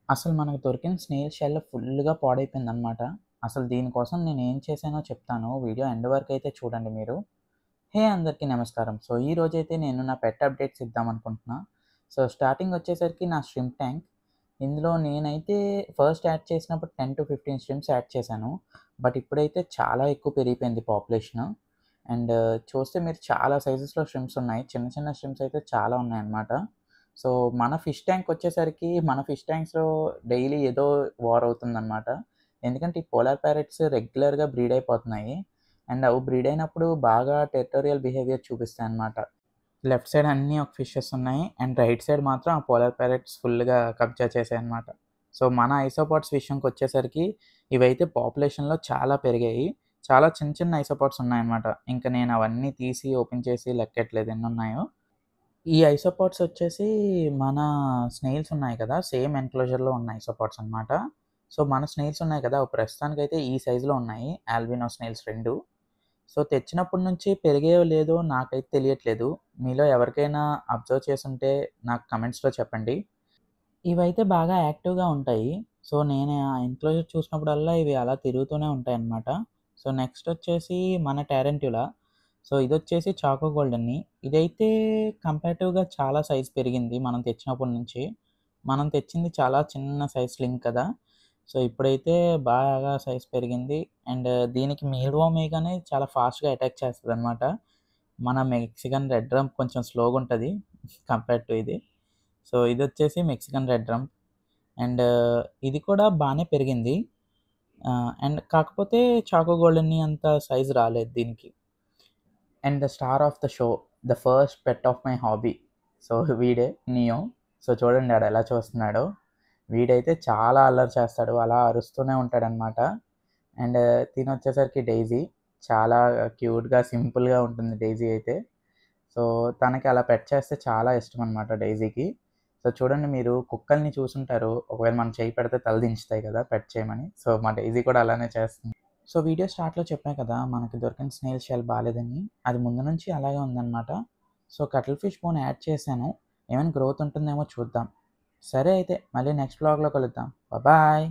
అసలు మనకు దొరికిన స్నేల్ షెల్ ఫుల్‌గా పాడైపోయిందనమాట. అసలు దీనికోసం నేనేం చేశానో చెప్తాను. వీడియో ఎండ్ వరకైతే చూడండి మీరు. హే! అందరికీ నమస్కారం. సో, ఈరోజైతే నేను నా పెట్ అప్డేట్స్ ఇద్దామనుకుంటున్నా. సో, స్టార్టింగ్ వచ్చేసరికి నా షింప్ ట్యాంక్. ఇందులో నేనైతే ఫస్ట్ యాడ్ చేసినప్పుడు 10-15 షింప్స్ యాడ్ చేశాను. బట్ ఇప్పుడైతే చాలా ఎక్కువ పెరిగిపోయింది పాపులేషను. అండ్ చూస్తే మీరు చాలా సైజెస్‌లో షింప్స్ ఉన్నాయి. చిన్న చిన్న షింప్స్ అయితే చాలా ఉన్నాయన్నమాట. సో, మన ఫిష్ ట్యాంక్ వచ్చేసరికి మన ఫిష్ ట్యాంక్స్‌లో డైలీ ఏదో వార్ అవుతుందన్నమాట. ఎందుకంటే ఈ పోలార్ ప్యారెట్స్ రెగ్యులర్‌గా బ్రీడ్ అయిపోతున్నాయి. అండ్ అవి బ్రీడ్ అయినప్పుడు బాగా టెరిటోరియల్ బిహేవియర్ చూపిస్తాయన్నమాట. లెఫ్ట్ సైడ్ అన్నీ ఒక ఫిషెస్ ఉన్నాయి. అండ్ రైట్ సైడ్ మాత్రం ఆ పోలార్ ప్యారెట్స్ ఫుల్‌గా కబ్జా చేశాయన్నమాట. సో, మన ఐసోపాడ్స్ విషయంకొచ్చేసరికి ఇవైతే పాపులేషన్‌లో చాలా పెరిగాయి. చాలా చిన్న చిన్న ఐసోపాడ్స్ ఉన్నాయన్నమాట. ఇంక నేను అవన్నీ తీసి ఓపెన్ చేసి లెక్కెట్టలేదు ఎన్నున్నాయో. ఈ ఐసోపాడ్స్ వచ్చేసి మన స్నేల్స్ ఉన్నాయి కదా! సేమ్ ఎన్‌క్లోజర్‌లో ఉన్న ఐసోపాడ్స్ అన్నమాట. సో, మన స్నేల్స్ ఉన్నాయి కదా! అవి ప్రస్తుతానికైతే ఈ సైజ్‌లో ఉన్నాయి. Albino snails 2. సో, తెచ్చినప్పటి నుంచి పెరిగాయో లేదో నాకైతే తెలియట్లేదు. మీలో ఎవరికైనా అబ్జర్వ్ చేసుంటే నాకు కమెంట్స్‌లో చెప్పండి. ఇవైతే బాగా యాక్టివ్‌గా ఉంటాయి. సో, నేను ఆ ఎన్‌క్లోజర్ చూసినప్పుడల్లా ఇవి అలా తిరుగుతూనే ఉంటాయన్నమాట. సో, నెక్స్ట్ వచ్చేసి మన టారంట్యులా. So, ఇదొచ్చేసి choco గోల్డెన్‌ని. ఇదైతే కంపారిటివ్‌గా చాలా సైజ్ పెరిగింది మనం తెచ్చినప్పటి నుంచి. మనం తెచ్చింది చాలా చిన్న సైజ్ స్లింగ్ కదా! సో, ఇప్పుడైతే బాగా సైజ్ పెరిగింది. అండ్ దీనికి మీల్ ఓమేగానే చాలా ఫాస్ట్‌గా అటాక్ చేస్తదనమాట. మన మెక్సికన్ రెడ్ రంప్ కొంచెం స్లోగుంటది కంపేర్డ్ టు ఇది. సో, ఇదొచ్చేసి మెక్సికన్ రెడ్ రంప్. అండ్ ఇది కూడా బానే పెరిగింది. అండ్ కాకపోతే చాకో గోల్డెన్‌ని అంత సైజ్ రాలేదు దీనికి. And the star of the show, the first pet of my hobby. So, వీడే నియో. సో, చూడండి ఆడెలా చూస్తున్నాడో. వీడైతే చాలా అల్లరి చేస్తాడు. అలా అరుస్తూనే ఉంటాడనమాట. అండ్ తినొచ్చేసరికి డైజీ. చాలా క్యూట్‌గా, సింపుల్‌గా ఉంటుంది డైజీ అయితే. సో, తనకి అలా పెట్ చేస్తే చాలా ఇష్టమనమాట డైజీకి. సో, చూడండి మీరు కుక్కల్ని చూసుంటారు. ఒకవేళ మనం చెయ్యి పెడితే తల దించుతాయి కదా! పెట్ చేయమని. సో, మా డైజీ కూడా అలానే చేస్తుంది. సో, వీడియో స్టార్ట్‌లో చెప్పా కదా! మనకి దొరికిన స్నేల్ షెల్ బాలేదని. అది ముందు నుంచి అలాగే ఉందనమాట. సో, కటిల్ ఫిష్ బోన్ యాడ్ చేశాను. ఏమైనా గ్రోత్ ఉంటుందేమో చూద్దాం. సరే అయితే మళ్ళీ నెక్స్ట్ వ్లాగ్‌లో కలుద్దాం. బాయ్.